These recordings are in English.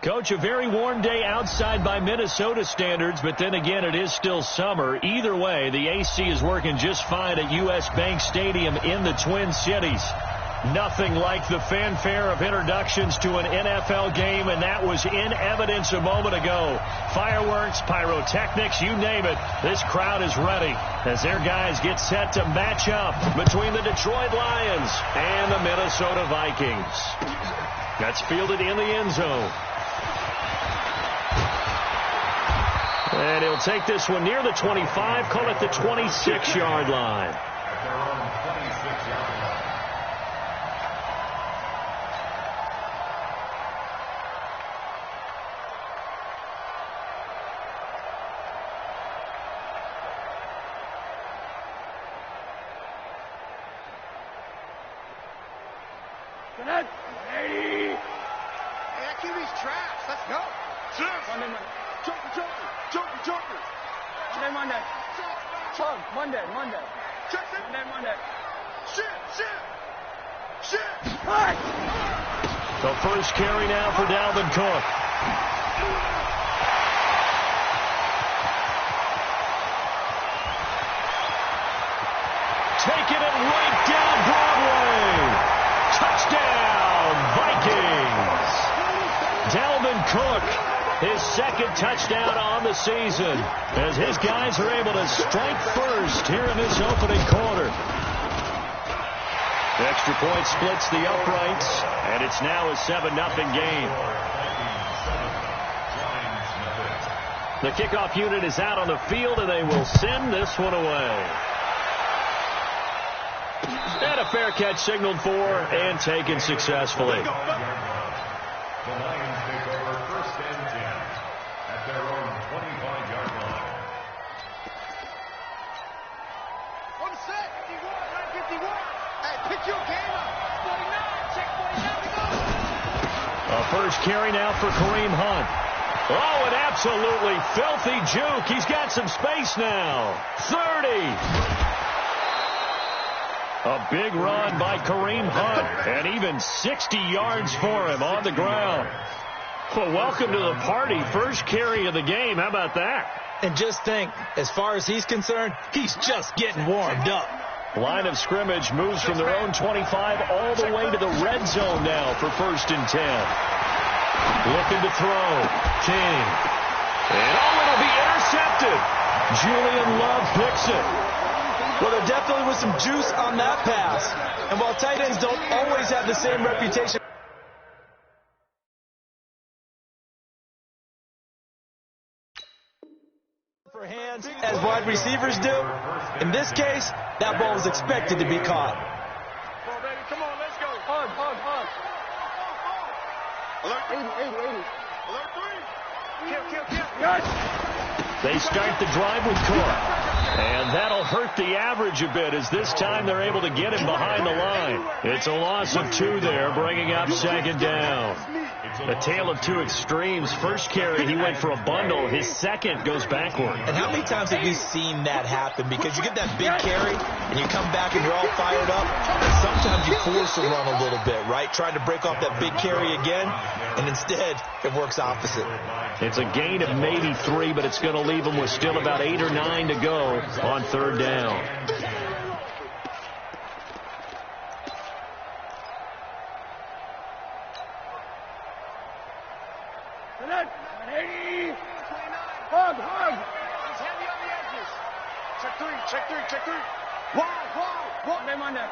Coach, a very warm day outside by Minnesota standards, but then again, it is still summer. Either way, the AC is working just fine at U.S. Bank Stadium in the Twin Cities. Nothing like the fanfare of introductions to an NFL game, and that was in evidence a moment ago. Fireworks, pyrotechnics, you name it. This crowd is ready as their guys get set to match up between the Detroit Lions and the Minnesota Vikings. That's fielded in the end zone. And he'll take this one near the 25, call it the 26-yard line. Hey, that QB's trash. Let's go. Joker. Monday. Chug, Monday. Jackson. Monday. Shit. Hey! The first carry now for Dalvin Cook. Taking it right down Broadway. Touchdown, Vikings. Dalvin Cook. His second touchdown on the season as his guys are able to strike first here in this opening quarter. The extra point splits the uprights, and it's now a 7-0 game. The kickoff unit is out on the field, and they will send this one away. And a fair catch signaled for and taken successfully. The Lions take over first and 10 at their own 25-yard line. One set, 51. Hey, pick your game up. 49, check 49, we go. A first carry now for Kareem Hunt. Oh, an absolutely filthy juke. He's got some space now. 30. A big run by Kareem Hunt, and even 60 yards for him on the ground. Well, welcome to the party. First carry of the game. How about that? And just think, as far as he's concerned, he's just getting warmed up. Line of scrimmage moves from their own 25 all the way to the red zone now for first and 10. Looking to throw. King. And it'll be intercepted. Julian Love picks it. Well, there definitely was some juice on that pass. And while tight ends don't always have the same reputation for hands as wide receivers do, in this case, that ball was expected to be caught. Come on, baby. Come on, let's go. Hug. Alert 80. Alert 3. Kill. Yes. They start the drive with Cook. And that'll hurt the average a bit as this time they're able to get him behind the line. It's a loss of 2 there, bringing up second down. A tale of two extremes. First carry, he went for a bundle. His second goes backward. And how many times have you seen that happen? Because you get that big carry, and you come back and you're all fired up. And sometimes you force a run a little bit, right? Trying to break off that big carry again, and instead it works opposite. It's a gain of maybe 3, but it's going to leave them with still about 8 or 9 to go on third down. Hug. He's heavy on the edges. Check 3. Wide. Monday.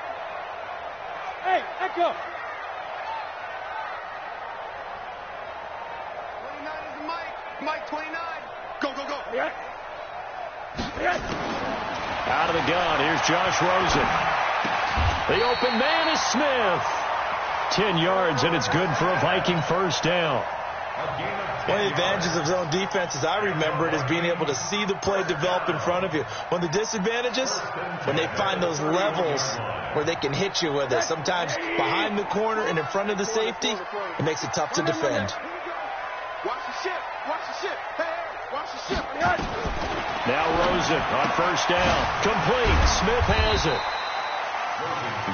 Hey, echo. 29 is the Mike. Mike 29. Go. Yeah. Out of the gun, here's Josh Rosen. The open man is Smith. 10 yards, and it's good for a Viking first down. One of the advantages of zone defense, as I remember it, is being able to see the play develop in front of you. One of the disadvantages, when they find those levels where they can hit you with it, sometimes behind the corner and in front of the safety, it makes it tough to defend. Watch the ship. Hey, watch the ship. Now Rosen on first down. Complete. Smith has it.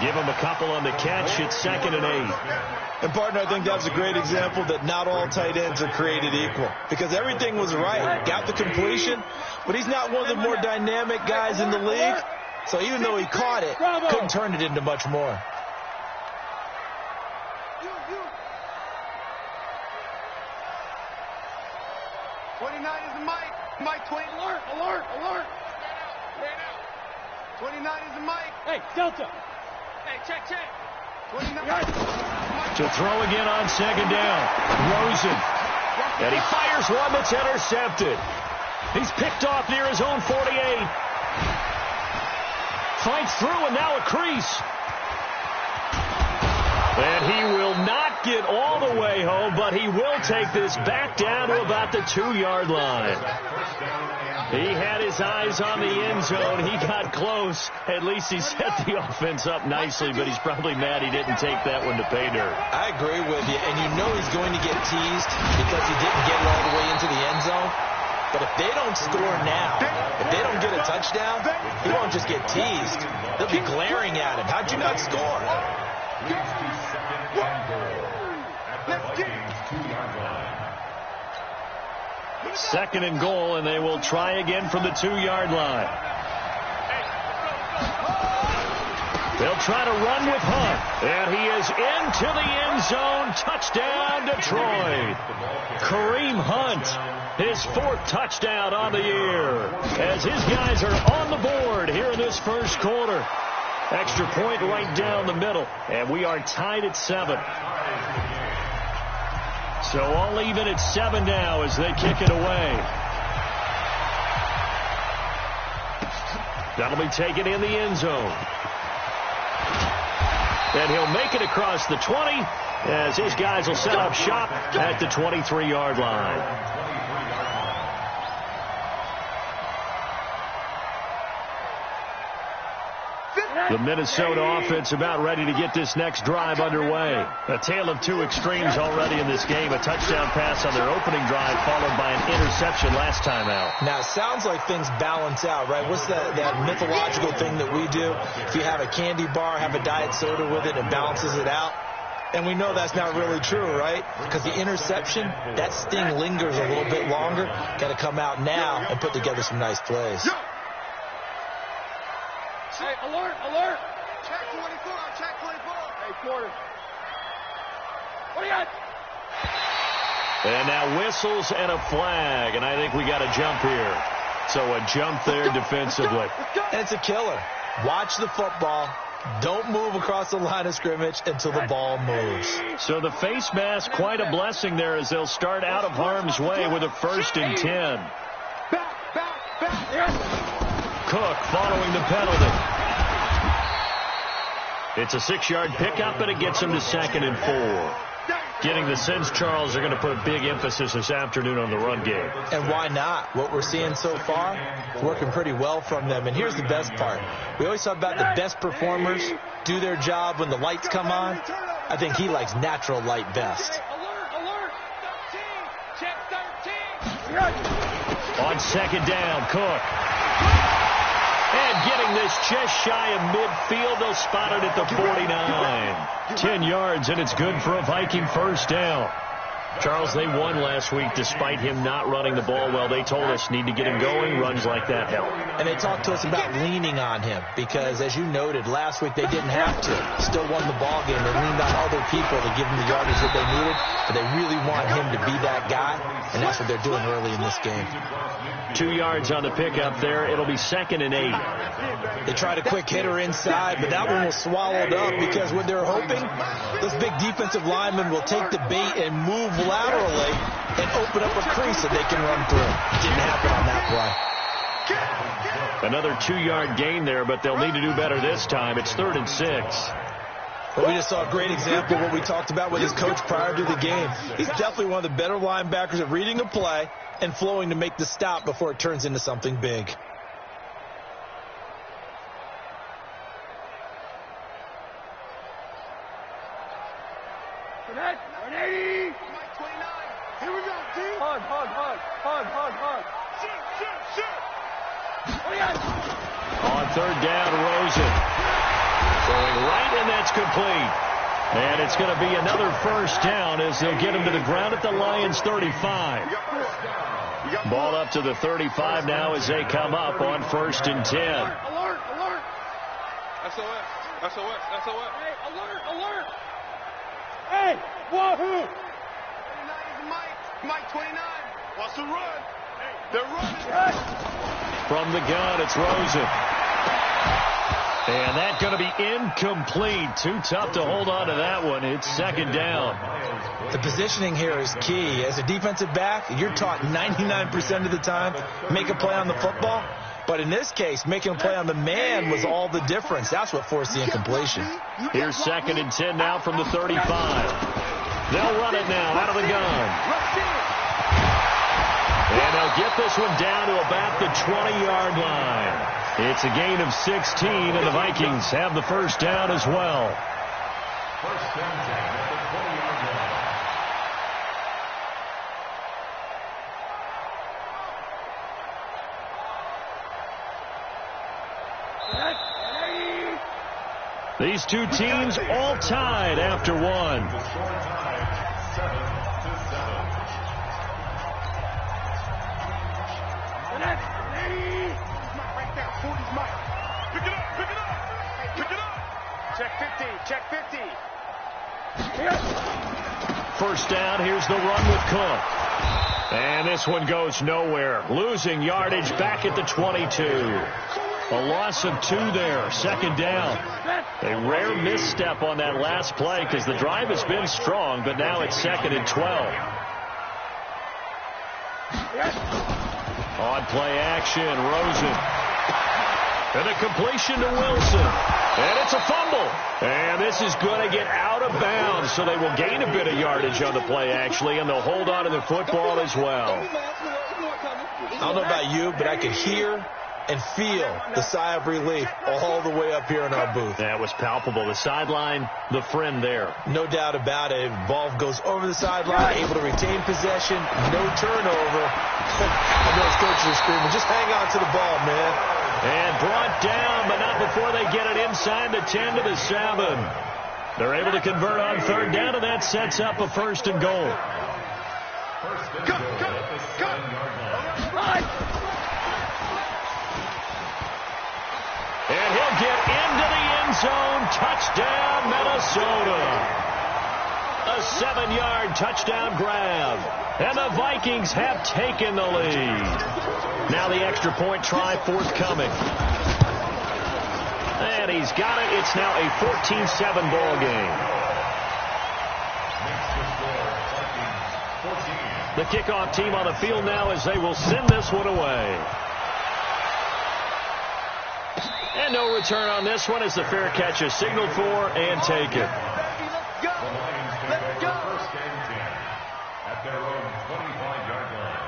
Give him a couple on the catch. It's 2nd and 8. And, partner, I think that's a great example that not all tight ends are created equal. Because everything was right. Got the completion, but he's not one of the more dynamic guys in the league. So even though he caught it, couldn't turn it into much more. Mike 20, alert. 29 is the Mike. Hey, Delta. Hey, check. 29. To throw again on 2nd down. Rosen. And he fires one that's intercepted. He's picked off near his own 48. Fights through and now a crease. And he will not get all the way home, but he will take this back down to about the 2-yard line. He had his eyes on the end zone. He got close. At least he set the offense up nicely, but he's probably mad he didn't take that one to pay dirt. I agree with you, and you know he's going to get teased because he didn't get it all the way into the end zone. But if they don't score now, if they don't get a touchdown, he won't just get teased. They'll be glaring at him. How'd you not score? Second and goal, and they will try again from the 2-yard line. They'll try to run with Hunt, and he is into the end zone. Touchdown, Detroit. Kareem Hunt, his 4th touchdown on the year, as his guys are on the board here in this first quarter. Extra point right down the middle, and we are tied at 7. So all even at 7 now as they kick it away. That'll be taken in the end zone. And he'll make it across the 20 as his guys will set up shop at the 23-yard line. The Minnesota offense about ready to get this next drive underway. A tale of two extremes already in this game. A touchdown pass on their opening drive followed by an interception last time out. Now, it sounds like things balance out, right? What's that mythological thing that we do? If you have a candy bar, have a diet soda with it, it balances it out. And we know that's not really true, right? Because the interception, that sting lingers a little bit longer. Got to come out now and put together some nice plays. Hey, alert, alert. Check 24, check 24. Hey, quarter. What do you got? And now whistles and a flag, and I think we got a jump here. So a jump there defensively. And it's a killer. Watch the football. Don't move across the line of scrimmage until the ball moves. So the face mask, quite a blessing there as they'll start out of harm's way with a 1st and 10. Cook following the penalty. It's a 6-yard pickup, and it gets him to 2nd and 4. Getting the sense, Charles, are going to put a big emphasis this afternoon on the run game. And why not? What we're seeing so far, working pretty well from them. And here's the best part. We always talk about the best performers do their job when the lights come on. I think he likes natural light best. Alert, 13, check 13. On 2nd down, Cook. And getting this just shy of midfield, they'll spot it at the 49. 10 yards, and it's good for a Viking 1st down. Charles, they won last week despite him not running the ball well. They told us need to get him going. Runs like that help. And they talked to us about leaning on him because, as you noted, last week they didn't have to. Still won the ball game. They leaned on other people to give them the yardage that they needed, but they really want him to be that guy, and that's what they're doing early in this game. 2 yards on the pickup there. It'll be 2nd and 8. They tried a quick hitter inside, but that one was swallowed up because what they're hoping, this big defensive lineman will take the bait and move laterally and open up a crease that they can run through. Didn't happen on that play. Another 2-yard gain there, but they'll need to do better this time. It's 3rd and 6. Well, we just saw a great example of what we talked about with his coach prior to the game. He's definitely one of the better linebackers at reading a play and flowing to make the stop before it turns into something big. Connect, 180. Mike 29. Here we go, D. Hug. Shoot. What do you got? On 3rd down, Rosen. Throwing right complete. And it's going to be another first down as they'll get him to the ground at the Lions' 35. Ball up to the 35 now as they come up on 1st and 10. Alert! SOS! Hey, alert! Hey, wahoo! 29 is Mike 29. Wants to run. They're running. From the gun, it's Rosen. And that's going to be incomplete. Too tough to hold on to that one. It's 2nd down. The positioning here is key. As a defensive back, you're taught 99% of the time, make a play on the football. But in this case, making a play on the man was all the difference. That's what forced the incompletion. Here's 2nd and 10 now from the 35. They'll run it now out of the gun. And they'll get this one down to about the 20-yard line. It's a gain of 16, and the Vikings have the first down as well. First down at the 20-yard line. These two teams all tied after one. The score tied 7-7. Right there, 40's Mike. Pick it up. Check 50. First down, here's the run with Cook. And this one goes nowhere. Losing yardage back at the 22. A loss of 2 there, 2nd down. A rare misstep on that last play because the drive has been strong, but now it's 2nd and 12. On play action, Rosen. And a completion to Wilson. And it's a fumble. And this is going to get out of bounds, so they will gain a bit of yardage on the play, actually, and they'll hold on to the football as well. I don't know about you, but I could hear and feel the sigh of relief all the way up here in our booth. That was palpable. The sideline, the friend there. No doubt about it. Ball goes over the sideline, able to retain possession, no turnover. I know his coaches are screaming, just hang on to the ball, man. And brought down, but not before they get it inside the 10 to the 7. They're able to convert on 3rd down, and that sets up a 1st and goal. First and goal at the 7-yard line. And he'll get into the end zone. Touchdown, Minnesota. A 7-yard touchdown grab. And the Vikings have taken the lead. Now the extra point try forthcoming. And he's got it. It's now a 14-7 ball game. The kickoff team on the field now as they will send this one away. And no return on this one as the fair catch is signaled for and taken. The Lions take over 1st and 10 at their own 25-yard line.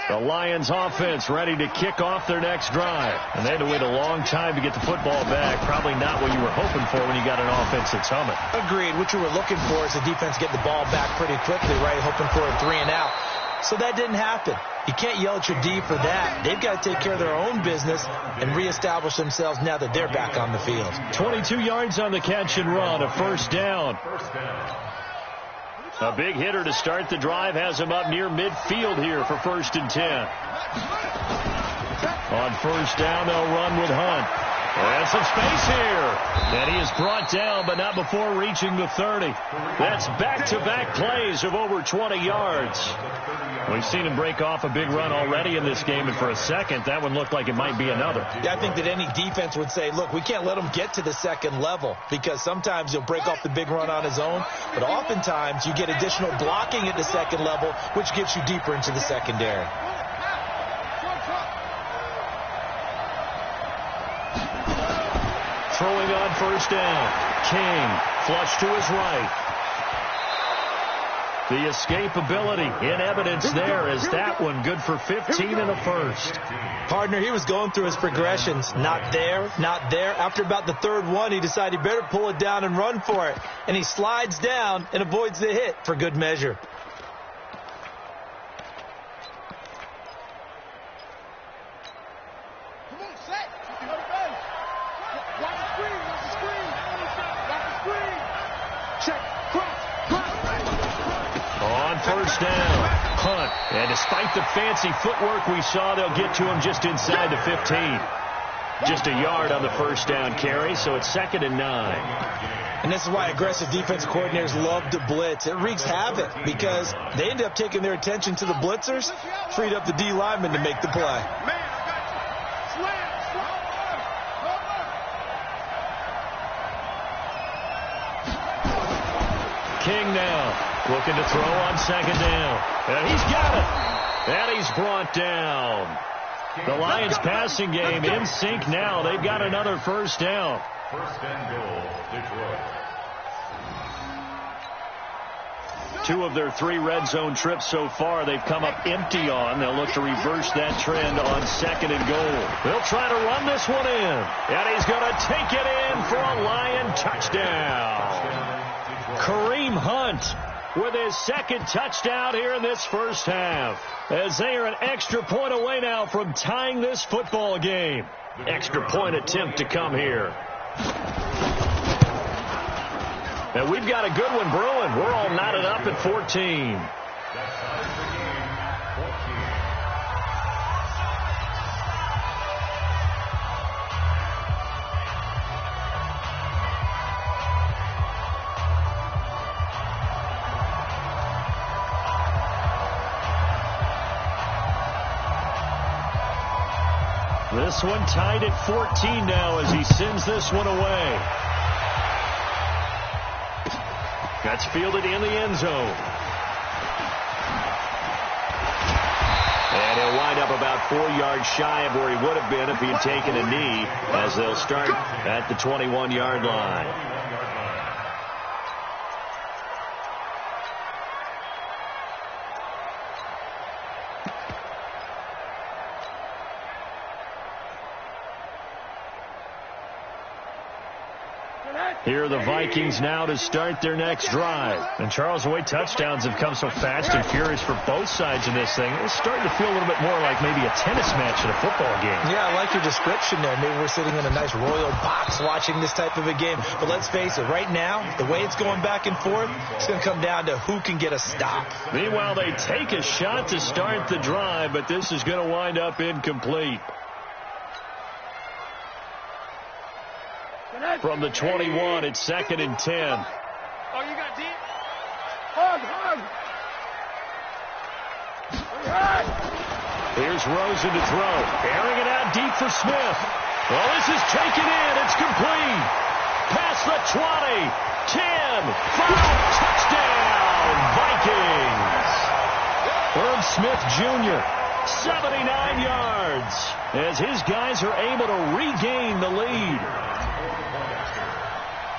The Lions offense ready to kick off their next drive. And they had to wait a long time to get the football back. Probably not what you were hoping for when you got an offense that's humming. Agreed. What you were looking for is the defense get the ball back pretty quickly, right? Hoping for a 3 and out. So that didn't happen. You can't yell at your D for that. They've got to take care of their own business and reestablish themselves now that they're back on the field. 22 yards on the catch and run, a 1st down. First down. A big hitter to start the drive has him up near midfield here for 1st and 10. On 1st down, they'll run with Hunt. And some space here. And he is brought down, but not before reaching the 30. That's back-to-back plays of over 20 yards. We've seen him break off a big run already in this game, and for a second, that one looked like it might be another. Yeah, I think that any defense would say, look, we can't let him get to the 2nd level because sometimes he'll break off the big run on his own, but oftentimes you get additional blocking at the 2nd level, which gets you deeper into the secondary. Throwing on 1st down. King, flush to his right. The escapability in evidence there as that one good for 15 and a first. Partner, he was going through his progressions. Not there, not there. After about the third one, he decided he better pull it down and run for it. And he slides down and avoids the hit for good measure. Come on, set. Go to base. Watch the screen. Watch the screen. Watch the screen. Check. Cross. On first down, Hunt. And despite the fancy footwork we saw, they'll get to him just inside the 15. Just a yard on the first down carry, so it's 2nd and 9. And this is why aggressive defensive coordinators love to blitz. It wreaks havoc because they end up taking their attention to the blitzers, freed up the D lineman to make the play. Man, I got you. Slam. King now looking to throw on 2nd down. And he's got it. And he's brought down. The Lions passing game in sync now. They've got another first down. 1st and goal, Detroit. 2 of their 3 red zone trips so far they've come up empty on. They'll look to reverse that trend on 2nd and goal. They'll try to run this one in. And he's going to take it in for a Lion touchdown. Kareem Hunt with his 2nd touchdown here in this first half, as they are an extra point away now from tying this football game. Extra point attempt to come here. And we've got a good one brewing. We're all knotted up at 14. This one tied at 14 now as he sends this one away. That's fielded in the end zone. And he'll wind up about 4 yards shy of where he would have been if he had taken a knee, as they'll start at the 21-yard line. Here are the Vikings now to start their next drive. And Charles, the way touchdowns have come so fast and furious for both sides in this thing, it's starting to feel a little bit more like maybe a tennis match in a football game. Yeah, I like your description there. Maybe we're sitting in a nice royal box watching this type of a game. But let's face it, right now, the way it's going back and forth, it's going to come down to who can get a stop. Meanwhile, they take a shot to start the drive, but this is going to wind up incomplete. From the 21, it's 2nd and 10. Oh, you got deep? Hug. Here's Rosen to throw. Airing it out deep for Smith. Well, this is taken in. It's complete. Past the 20. 10. 5. Touchdown, Vikings. Herb Smith Jr., 79 yards, as his guys are able to regain the lead.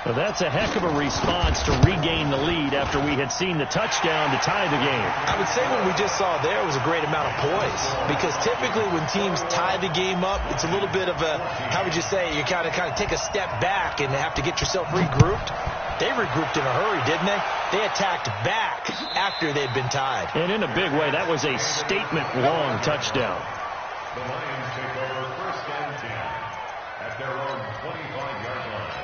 Well, that's a heck of a response to regain the lead after we had seen the touchdown to tie the game. I would say what we just saw there was a great amount of poise, because typically when teams tie the game up, it's a little bit of a, how would you say, you kind of take a step back and have to get yourself regrouped. They regrouped in a hurry, didn't they? They attacked back after they'd been tied. And in a big way, that was a statement-long touchdown. The Lions take over 1st and 10 at their own 25-yard line.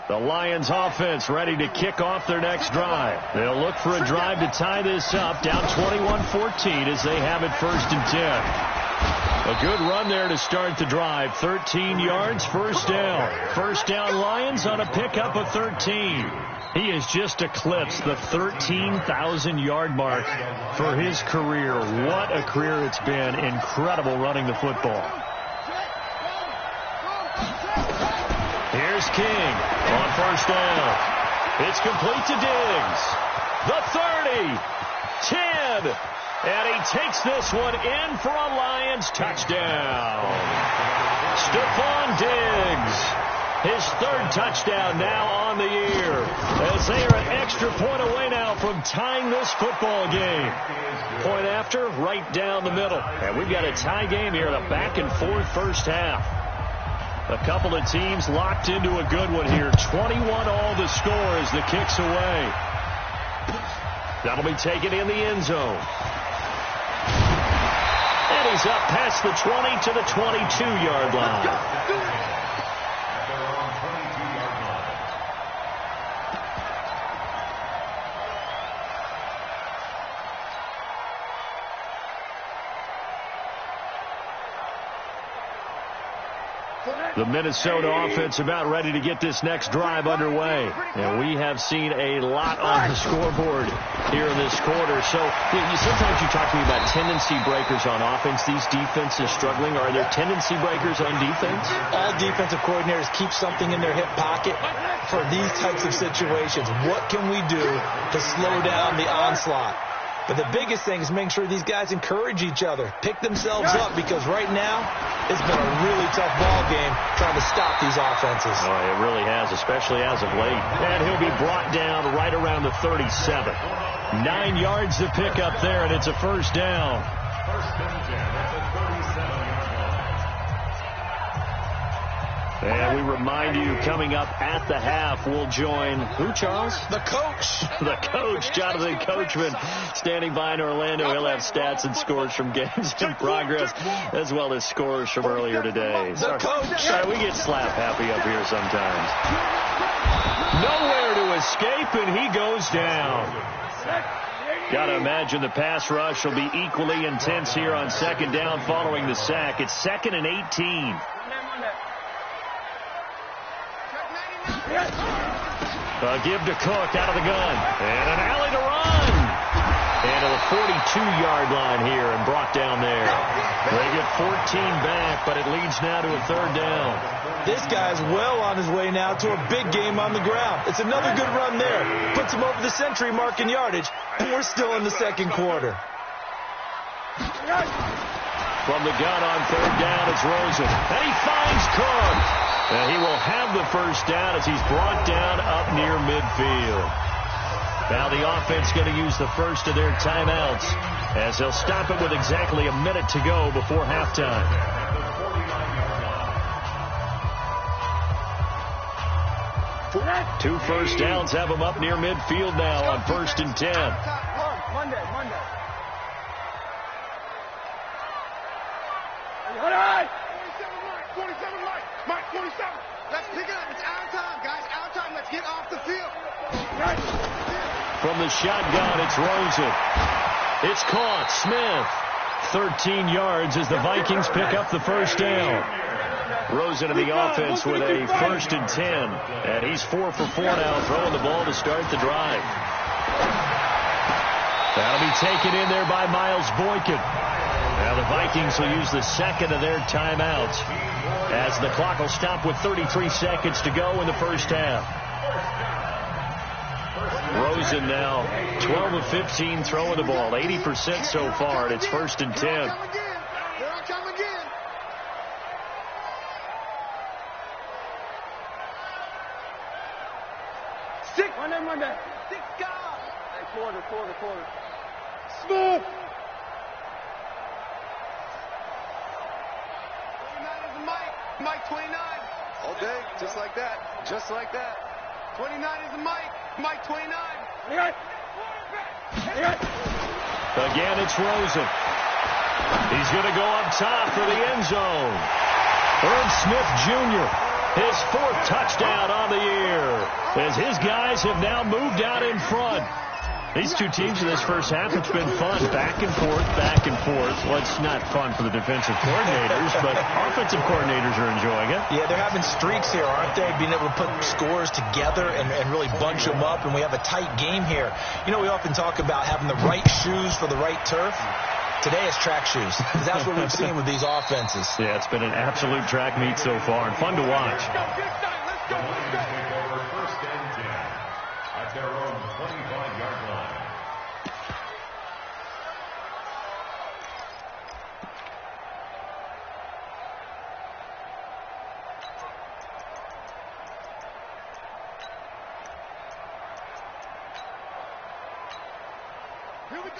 The Lions offense ready to kick off their next drive. They'll look for a drive to tie this up, down 21-14 as they have it 1st and 10. A good run there to start the drive. 13 yards, first down. First down Lions on a pickup of 13. He has just eclipsed the 13,000-yard mark for his career. What a career it's been. Incredible running the football. Here's King on first down. It's complete to Diggs. The 30, 10, and he takes this one in for a Lions touchdown. Stephon Diggs. His third touchdown now on the year, as they are an extra point away now from tying this football game. Point after, right down the middle. And we've got a tie game here in a back-and-forth first half. A couple of teams locked into a good one here. 21 all the score as the kick's away. That'll be taken in the end zone. And he's up past the 20 to the 22-yard line. The Minnesota offense about ready to get this next drive underway. And we have seen a lot on the scoreboard here in this quarter. So sometimes you talk to me about tendency breakers on offense. These defenses struggling. Are there tendency breakers on defense? All defensive coordinators keep something in their hip pocket for these types of situations. What can we do to slow down the onslaught? But the biggest thing is making sure these guys encourage each other, pick themselves up, because right now it's been a really tough ball game trying to stop these offenses. Oh, it really has, especially as of late. And he'll be brought down right around the 37. 9 yards to pick up there, and it's a first down. First and 10 at the 37-yard line. And we remind you, coming up at the half, we'll join who, Charles? The coach. The coach, Jonathan Coachman, standing by in Orlando. He'll have stats and scores from games in progress, as well as scores from earlier today. The coach. Sorry, we get slap happy up here sometimes. Nowhere to escape, and he goes down. Got to imagine the pass rush will be equally intense here on second down following the sack. It's 2nd and 18. Give to Cook out of the gun. And an alley to run. And to the 42-yard line here and brought down there. They get 14 back, but it leads now to a third down. This guy's well on his way now to a big game on the ground. It's another good run there. Puts him over the century mark in yardage, and we're still in the second quarter. From the gun on third down, it's Rosen. And he finds Cook. And he will have the first down as he's brought down up near midfield. Now the offense going to use the first of their timeouts as they'll stop it with exactly a minute to go before halftime. 2 first downs have them up near midfield now on 1st and 10. Monday. Mike, 47. Let's pick it up. It's out of time, guys. Out of time. Let's get off the field. From the shotgun, it's Rosen. It's caught. Smith. 13 yards as the Vikings pick up the first down. Rosen in the offense with a 1st and 10. And he's 4 for 4 now, throwing the ball to start the drive. That'll be taken in there by Miles Boykin. Now the Vikings will use the second of their timeouts as the clock will stop with 33 seconds to go in the first half. Rosen now 12 of 15 throwing the ball, 80% so far, and it's 1st and 10. Here I come again. Monday. 6 guys. Hey, quarter. Smooth. Mike 29. All day, just like that. 29 is a Mike 29. Again, it's Rosen. He's going to go up top for the end zone. Irv Smith Jr., his 4th touchdown on the year, as his guys have now moved out in front. These two teams in this first half, it's been fun. Back and forth. Well, it's not fun for the defensive coordinators, but offensive coordinators are enjoying it. Yeah, they're having streaks here, aren't they? Being able to put scores together and really bunch them up, and we have a tight game here. You know, we often talk about having the right shoes for the right turf. Today it's track shoes, because that's what we've seen with these offenses. Yeah, it's been an absolute track meet so far, and fun to watch. Let's go. Take over 1st and 10 at their own 25-yard line.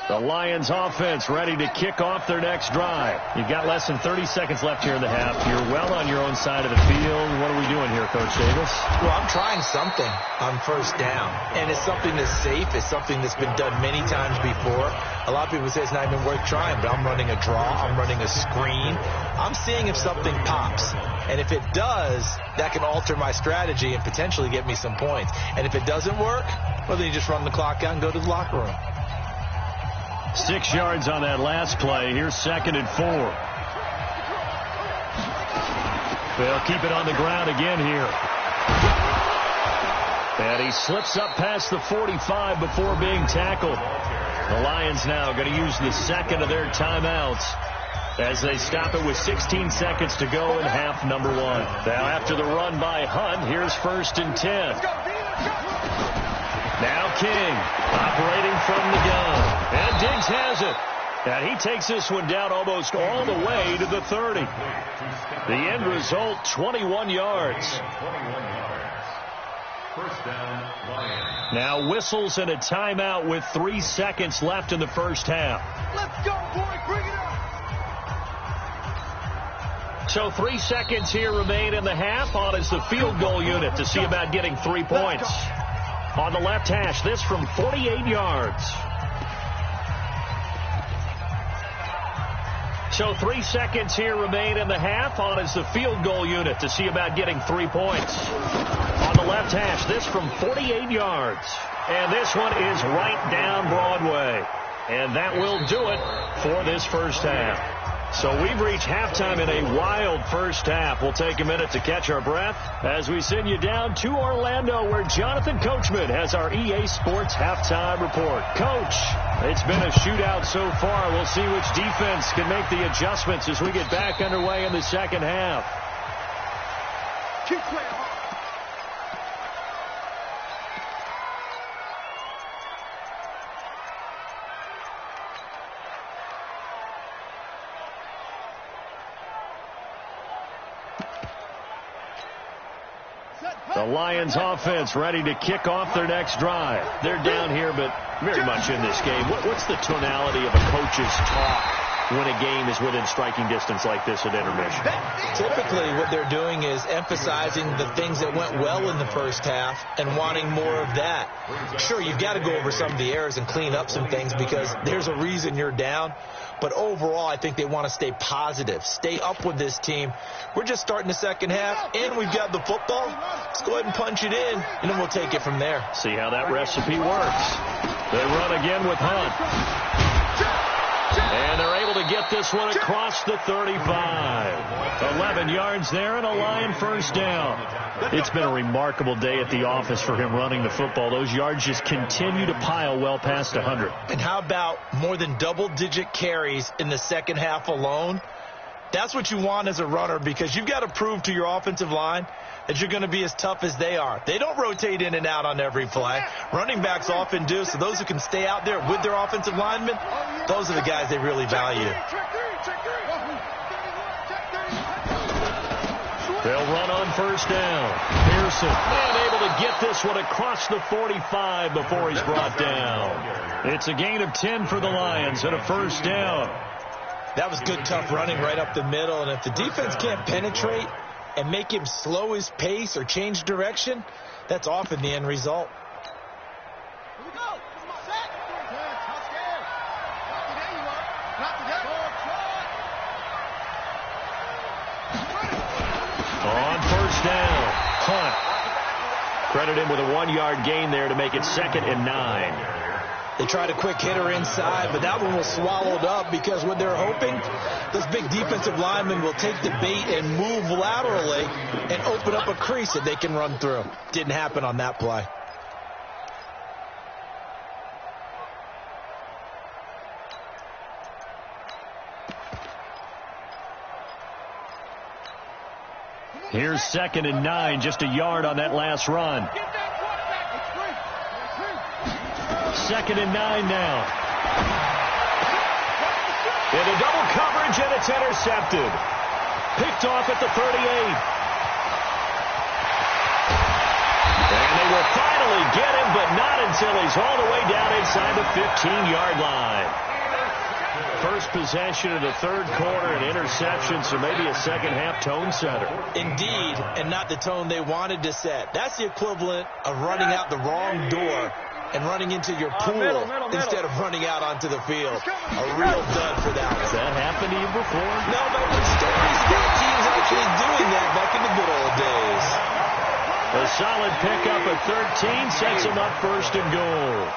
The Lions offense ready to kick off their next drive. You've got less than 30 seconds left here in the half. You're well on your own side of the field. What are we doing here, Coach Davis? Well, I'm trying something on first down, and it's something that's safe. It's something that's been done many times before. A lot of people say it's not even worth trying, but I'm running a draw. I'm running a screen. I'm seeing if something pops, and if it does, that can alter my strategy and potentially get me some points. And if it doesn't work, well, then you just run the clock out and go to the locker room. 6 yards on that last play. Here's 2nd and 4. They'll keep it on the ground again here. And he slips up past the 45 before being tackled. The Lions now going to use the second of their timeouts as they stop it with 16 seconds to go in half number 1. Now after the run by Hunt, here's 1st and 10. Now King operating from the gun. And Diggs has it. And he takes this one down almost all the way to the 30. The end result, 21 yards. First down, Lions. Now whistles and a timeout with 3 seconds left in the first half. Let's go, boy. Bring it up. So 3 seconds here remain in the half. On is the field goal unit to see about getting 3 points. On the left hash, this from 48 yards. So 3 seconds here remain in the half. On is the field goal unit to see about getting 3 points. On the left hash, this from 48 yards. And this one is right down Broadway. And that will do it for this first half. So we've reached halftime in a wild first half. We'll take a minute to catch our breath as we send you down to Orlando, where Jonathan Coachman has our EA Sports halftime report. Coach, it's been a shootout so far. We'll see which defense can make the adjustments as we get back underway in the second half. Keep playing hard. The Lions offense ready to kick off their next drive. They're down here, but very much in this game. What's the tonality of a coach's talk when a game is within striking distance like this at intermission? Typically, what they're doing is emphasizing the things that went well in the first half and wanting more of that. Sure, you've got to go over some of the errors and clean up some things because there's a reason you're down. But overall, I think they want to stay positive, stay up with this team. We're just starting the second half, and we've got the football. Let's go ahead and punch it in, and then we'll take it from there. See how that recipe works. They run again with Hunt. And they're able to get this one across the 35. 11 yards there and a Lion first down. It's been a remarkable day at the office for him running the football. Those yards just continue to pile well past 100. And how about more than double-digit carries in the second half alone? That's what you want as a runner because you've got to prove to your offensive line that you're going to be as tough as they are. They don't rotate in and out on every play. Running backs often do, so those who can stay out there with their offensive linemen, those are the guys they really value. They'll run on first down. Pearson, and able to get this one across the 45 before he's brought down. It's a gain of 10 for the Lions and a first down. That was good, tough running right up the middle, and if the defense can't penetrate and make him slow his pace or change direction, that's often the end result. Here we go. Come on, set. How scared? There you are. Not together. On first down, Hunt. Credit him with a 1-yard gain there to make it 2nd and 9. They tried a quick hitter inside, but that one was swallowed up because what they're hoping, those big defensive linemen will take the bait and move laterally and open up a crease that they can run through. Didn't happen on that play. Here's 2nd and 9, just a yard on that last run. 2nd and 9 now. Into double coverage, and it's intercepted. Picked off at the 38. And they will finally get him, but not until he's all the way down inside the 15-yard line. First possession of the third quarter, an interception, so maybe a second-half tone setter. Indeed, and not the tone they wanted to set. That's the equivalent of running out the wrong door and running into your pool instead of running out onto the field. A real dud for that one. Has that happened to you before? No, but with stories about teams actually doing that back in the good old days. A solid pickup at 13 sets him up first and goal.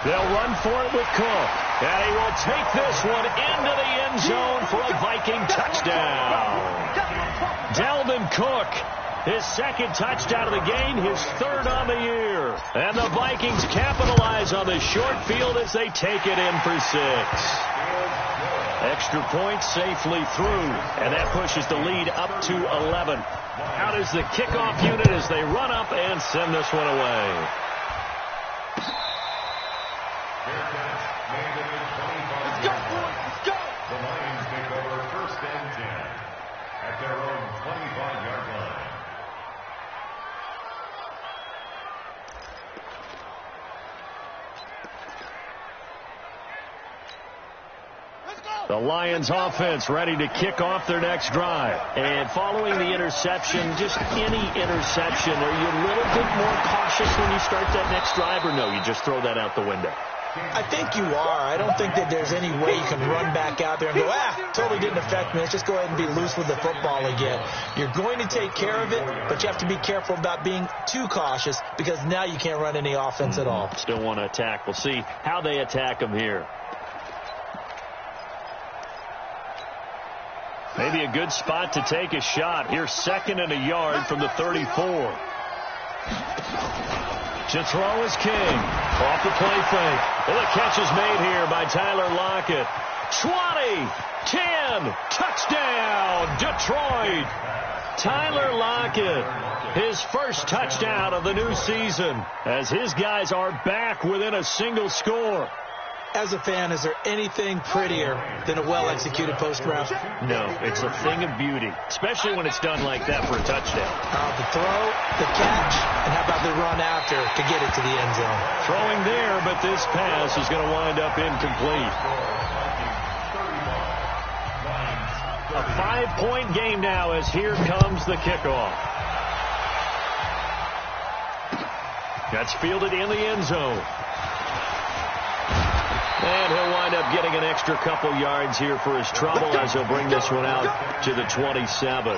They'll run for it with Cook. And he will take this one into the end zone for a Viking touchdown. Dalvin Cook, his second touchdown of the game, his third on the year. And the Vikings capitalize on the short field as they take it in for 6. Extra point safely through, and that pushes the lead up to 11. Out is the kickoff unit as they run up and send this one away. Let's go, boys, let's go! The Lions take over first and 10 at their own 25-yard line. The Lions offense ready to kick off their next drive. And following the interception, just any interception, are you a little bit more cautious when you start that next drive, or no, you just throw that out the window? I think you are. I don't think that there's any way you can run back out there and go, totally didn't affect me. Let's just go ahead and be loose with the football again. You're going to take care of it, but you have to be careful about being too cautious because now you can't run any offense at all. Still want to attack. We'll see how they attack them here. Maybe a good spot to take a shot. Here's 2nd and a yard from the 34. To throw is King. Off the play fake. And the catch is made here by Tyler Lockett. 20, 10, touchdown, Detroit. Tyler Lockett, his first touchdown of the new season, as his guys are back within a single score. As a fan, is there anything prettier than a well-executed post route? No, it's a thing of beauty, especially when it's done like that for a touchdown. The throw, the catch, and how about the run after to get it to the end zone? Throwing there, but this pass is going to wind up incomplete. A 5-point game now as here comes the kickoff. That's fielded in the end zone. And he'll wind up getting an extra couple yards here for his trouble as he'll bring this one out to the 27.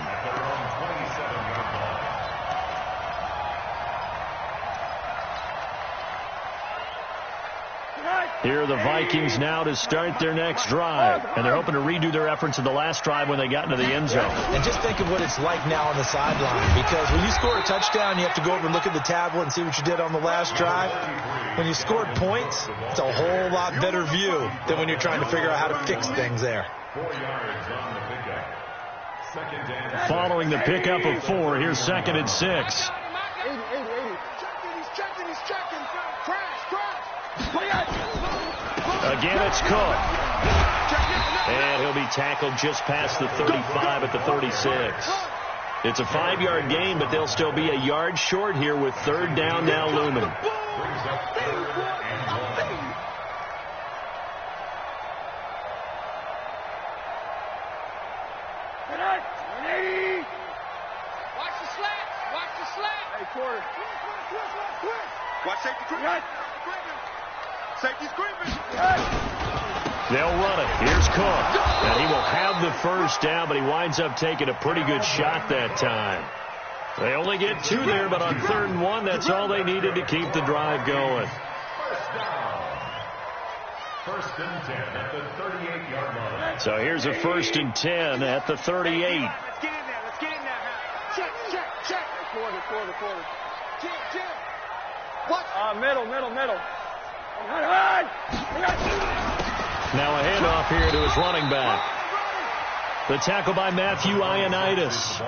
Here are the Vikings now to start their next drive. And they're hoping to redo their efforts of the last drive when they got into the end zone. And just think of what it's like now on the sideline. Because when you score a touchdown, you have to go over and look at the tablet and see what you did on the last drive. When you scored points, it's a whole lot better view than when you're trying to figure out how to fix things there. 4 yards on the pickup. Second down. Following the pickup of 4, here's 2nd and 6. 80. He's checking. Crash. Again, it's Cook. And he'll be tackled just past the 35 at the 36. It's a 5-yard gain, but they'll still be a yard short here with 3rd down now looming. Brings up 3rd and 1. Watch the slats. Hey, quarter. Quick. Watch safety creeping. Safety's creeping. They'll run it. Here's Cook. And he will have the first down, but he winds up taking a pretty good shot that time. They only get 2 there, but on 3rd and 1, that's all they needed to keep the drive going. First down. 1st and 10 at the 38-yard line. So here's a 1st and 10 at the 38. Let's get in there. Check. Quarter. Jim. What? Middle. Now a handoff here to his running back. The tackle by Matthew Ioannidis.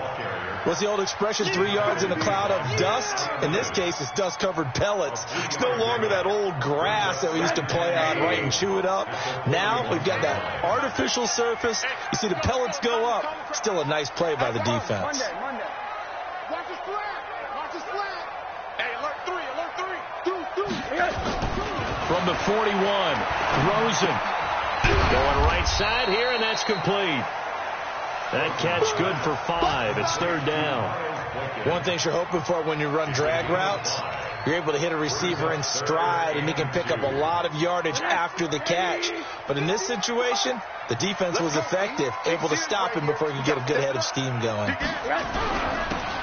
What's the old expression, 3 yards in a cloud of dust? In this case, it's dust-covered pellets. It's no longer that old grass that we used to play on, right, and chew it up. Now we've got that artificial surface. You see the pellets go up. Still a nice play by the defense. Monday. Watch the slap. From the 41, Rosen going right side here, and that's complete. That catch good for 5. It's 3rd down. One thing you're hoping for when you run drag routes, you're able to hit a receiver in stride, and he can pick up a lot of yardage after the catch. But in this situation, the defense was effective, able to stop him before he could get a good head of steam going.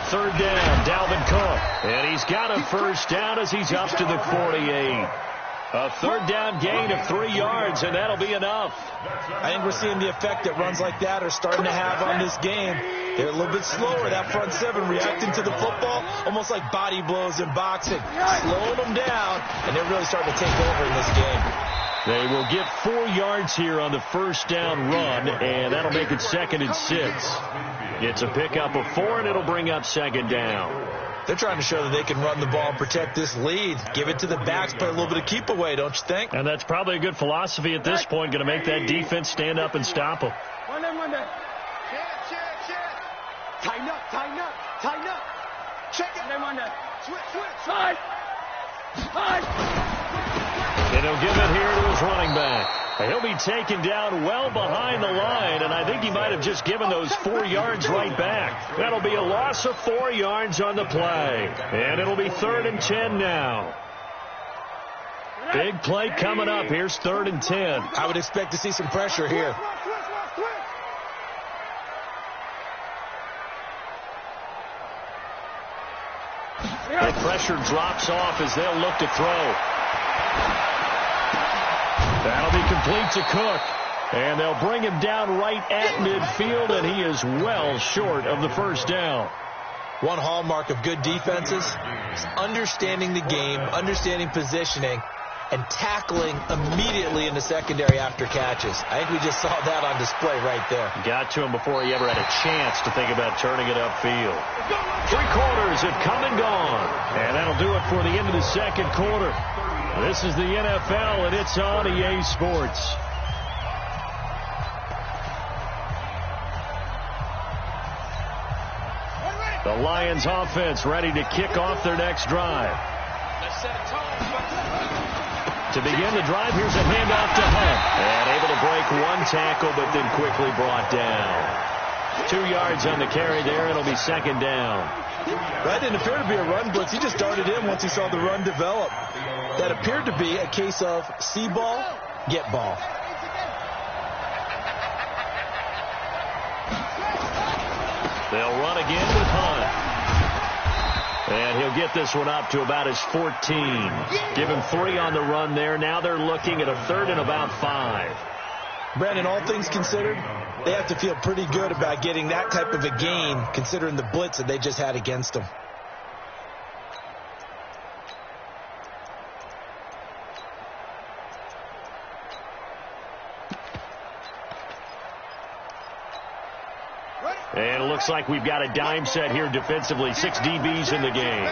3rd down, Dalvin Cook. And he's got a 1st down as he's up to the 48. A 3rd down gain of 3 yards, and that'll be enough. I think we're seeing the effect that runs like that are starting to have on this game. They're a little bit slower, that front 7, reacting to the football, almost like body blows in boxing, slowing them down, and they're really starting to take over in this game. They will get 4 yards here on the 1st down run, and that'll make it 2nd and 6. It's a pickup of 4, and it'll bring up 2nd down. They're trying to show that they can run the ball and protect this lead. Give it to the backs, play a little bit of keep away, don't you think? And that's probably a good philosophy at this point, going to make that defense stand up and stop them. Tighten up, tighten up, tighten up. Check it. Slide. And he'll give it here to his running back. He'll be taken down well behind the line, and I think he might have just given those 4 yards right back. That'll be a loss of 4 yards on the play. And it'll be 3rd and 10 now. Big play coming up. Here's 3rd and 10. I would expect to see some pressure here. The pressure drops off as they'll look to throw. That'll be complete to Cook. And they'll bring him down right at midfield, and he is well short of the 1st down. One hallmark of good defenses is understanding the game, understanding positioning, and tackling immediately in the secondary after catches. I think we just saw that on display right there. Got to him before he ever had a chance to think about turning it upfield. 3 quarters have come and gone. And that'll do it for the end of the 2nd quarter. This is the NFL, and it's on EA Sports. The Lions offense ready to kick off their next drive. To begin the drive, here's a handoff to Hunt. And able to break 1 tackle, but then quickly brought down. 2 yards on the carry there. It'll be 2nd down. That didn't appear to be a run blitz. He just darted in once he saw the run develop. That appeared to be a case of see ball, get ball. They'll run again with Hunt. And he'll get this one up to about his 14. Give him 3 on the run there. Now they're looking at a 3rd and about 5. Brandon, all things considered, they have to feel pretty good about getting that type of a gain, considering the blitz that they just had against them. And it looks like we've got a dime set here defensively. 6 DBs in the game.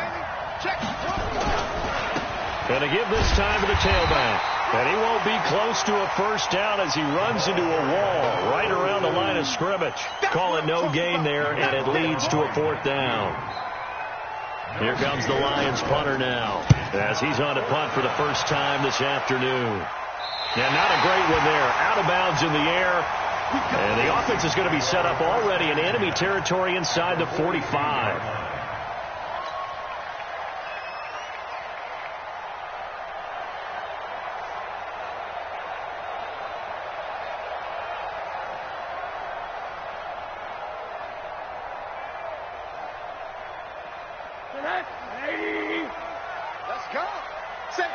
Going to give this time to the tailback. And he won't be close to a 1st down as he runs into a wall right around the line of scrimmage. Calling no gain there, and it leads to a 4th down. Here comes the Lions punter now, as he's on to punt for the first time this afternoon. And not a great one there. Out of bounds in the air. And the offense is going to be set up already in enemy territory inside the 45. Let's go. Safe.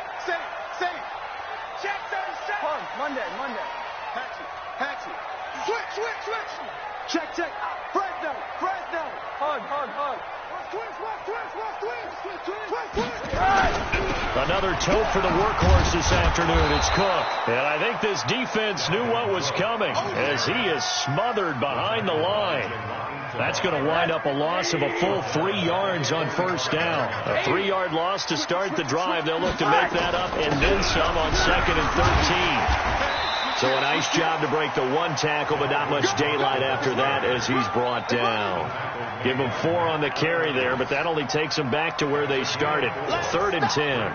Check 37. Monday. Patsy. Switch. Check. Fresno. Hug. Another tote for the workhorse this afternoon. It's Cook. And I think this defense knew what was coming as he is smothered behind the line. That's going to wind up a loss of a full 3 yards on 1st down. A 3-yard loss to start the drive. They'll look to make that up and then some on 2nd and 13. So a nice job to break the one tackle, but not much daylight after that as he's brought down. Give him 4 on the carry there, but that only takes them back to where they started. 3rd and 10.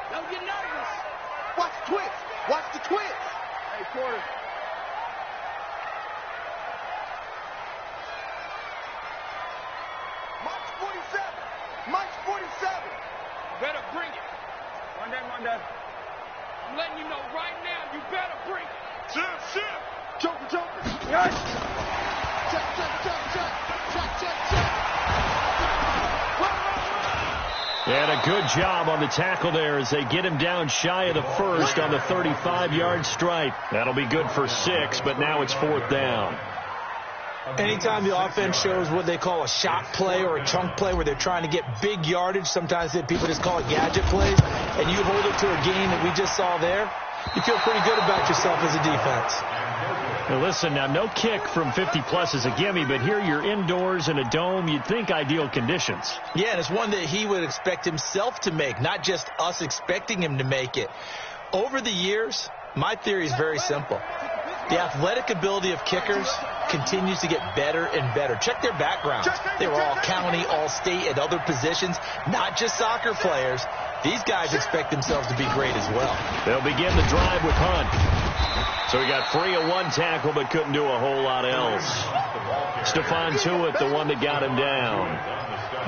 Don't get nervous. Watch the twist. Watch the twist. Hey, quarter. March 47. March 47. Better bring it. Monday. I'm letting you know right now, you better bring it. Shit. Joker. Yes. Check. And a good job on the tackle there as they get him down shy of the first on the 35-yard stripe. That'll be good for 6, but now it's 4th down. Anytime the offense shows what they call a shot play or a chunk play where they're trying to get big yardage, sometimes people just call it gadget plays, and you hold it to a gain that we just saw there, you feel pretty good about yourself as a defense. Now listen, now no kick from 50-plus is a gimme, but here you're indoors in a dome. You'd think ideal conditions. Yeah, and it's one that he would expect himself to make, not just us expecting him to make it. Over the years, my theory is very simple. The athletic ability of kickers continues to get better and better. Check their backgrounds. They were all county, all state, and other positions, not just soccer players. These guys expect themselves to be great as well. They'll begin the drive with Hunt. So he got free of one tackle but couldn't do a whole lot else. Stephon Tuitt, the one that got him down.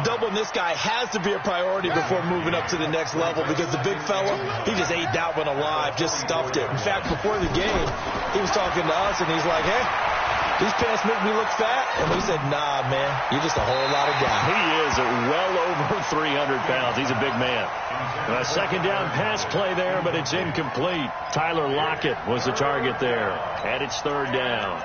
Doubling this guy has to be a priority before moving up to the next level because the big fella, he just ate that one alive, just stuffed it. In fact, before the game, he was talking to us, and he's like, hey, these pants make me look fat. And we said, nah, man, you're just a whole lot of guy. He is well over 300 pounds. He's a big man. And a 2nd down pass play there, but it's incomplete. Tyler Lockett was the target there. And it's 3rd down.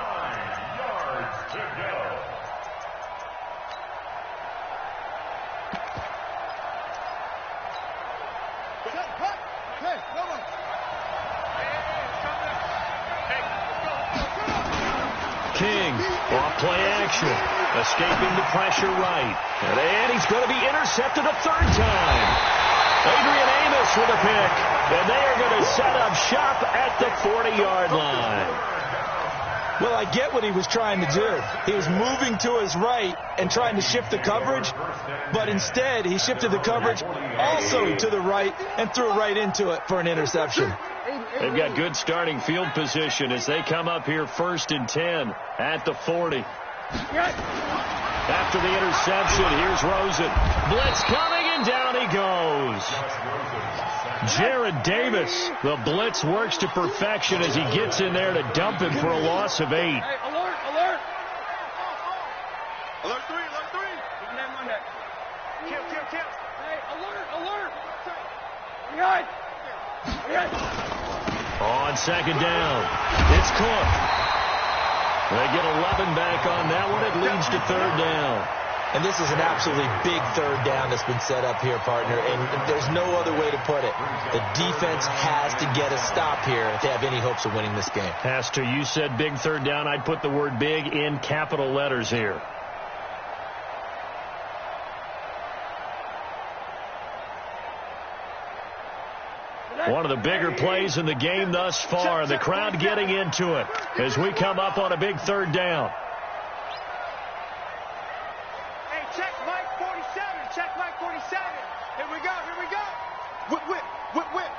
King, off play action, escaping the pressure right. And he's going to be intercepted a 3rd time. Adrian Amos with a pick. And they are going to set up shop at the 40-yard line. Well, I get what he was trying to do. He was moving to his right and trying to shift the coverage, but instead he shifted the coverage also to the right and threw right into it for an interception. They've got good starting field position as they come up here 1st and 10 at the 40. After the interception, here's Rosen. Blitz coming, and down he goes. Jared Davis, the blitz works to perfection as he gets in there to dump him for a loss of 8. Hey, alert. Alert 3. Monday. Kill. Hey, alert. Behind. On 2nd down, it's Cook. They get 11 back on that one. It leads to 3rd down. And this is an absolutely big 3rd down that's been set up here, partner, and there's no other way to put it. The defense has to get a stop here if they have any hopes of winning this game. Has to. You said big 3rd down. I'd put the word big in capital letters here. One of the bigger plays in the game thus far. The crowd getting into it as we come up on a big 3rd down. Hey, check Mike 47. Here we go. Whip.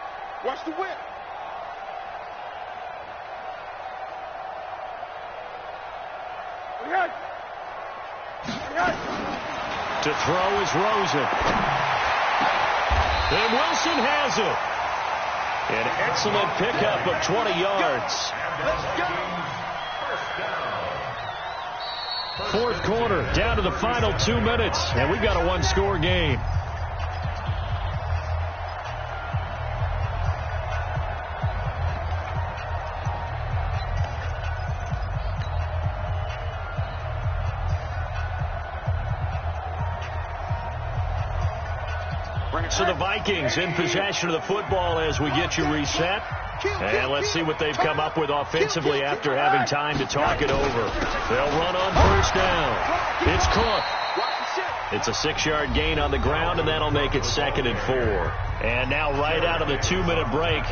Watch the whip. To throw is Rosen. And Wilson has it. An excellent pickup of 20 yards. Let's go. 4th quarter, down to the final 2 minutes, and we've got a 1-score game. So the Vikings in possession of the football as we get you reset. And let's see what they've come up with offensively after having time to talk it over. They'll run on 1st down. It's Cook. It's a 6-yard gain on the ground, and that'll make it 2nd and 4. And now right out of the 2-minute break,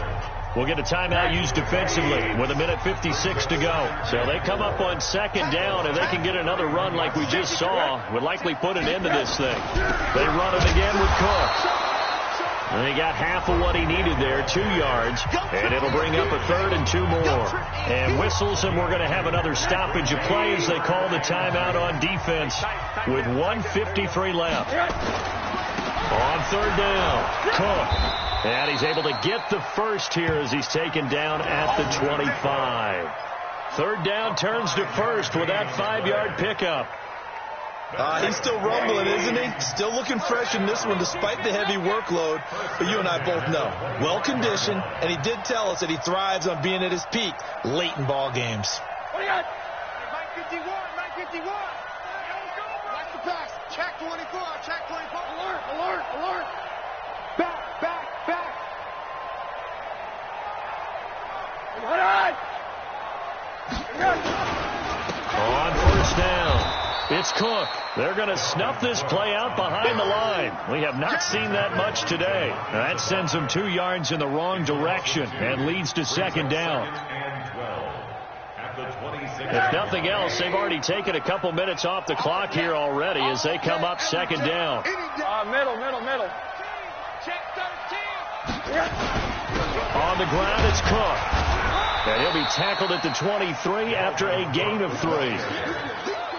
we'll get a timeout used defensively with 1:56 to go. So they come up on 2nd down, and they can get another run like we just saw. Would likely put an end to this thing. They run it again with Cook. And he got half of what he needed there, 2 yards, and it'll bring up a 3rd and 2 more. And whistles, and we're going to have another stoppage of play as they call the timeout on defense with 1:53 left. On 3rd down, Cook. And he's able to get the first here as he's taken down at the 25. 3rd down turns to first with that 5-yard pickup. He's still rumbling, isn't he? Still looking fresh in this one despite the heavy workload. But you and I both know, well-conditioned, and he did tell us that he thrives on being at his peak late in ball games. What do you got? 951. Watch the pass. Check 24. Check 24. Alert. Back. On 1st down, it's Cook. They're going to snuff this play out behind the line. We have not seen that much today. That sends them 2 yards in the wrong direction and leads to 2nd down. If nothing else, they've already taken a couple minutes off the clock here already as they come up 2nd down. Middle. Check 13. On the ground, it's Cook. And he'll be tackled at the 23 after a gain of 3.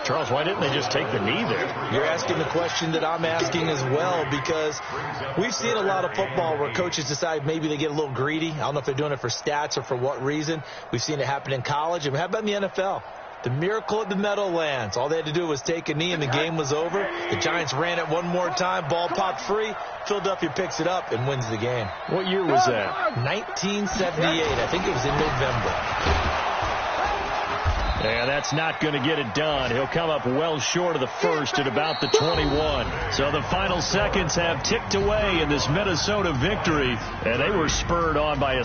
Charles, why didn't they just take the knee there? You're asking the question that I'm asking as well, because we've seen a lot of football where coaches decide maybe they get a little greedy. I don't know if they're doing it for stats or for what reason. We've seen it happen in college. And how about in the NFL? The miracle of the Meadowlands. All they had to do was take a knee and the game was over. The Giants ran it one more time. Ball popped free. Philadelphia picks it up and wins the game. What year was that? 1978. I think it was in November. And that's not going to get it done. He'll come up well short of the first at about the 21. So the final seconds have ticked away in this Minnesota victory, and they were spurred on by a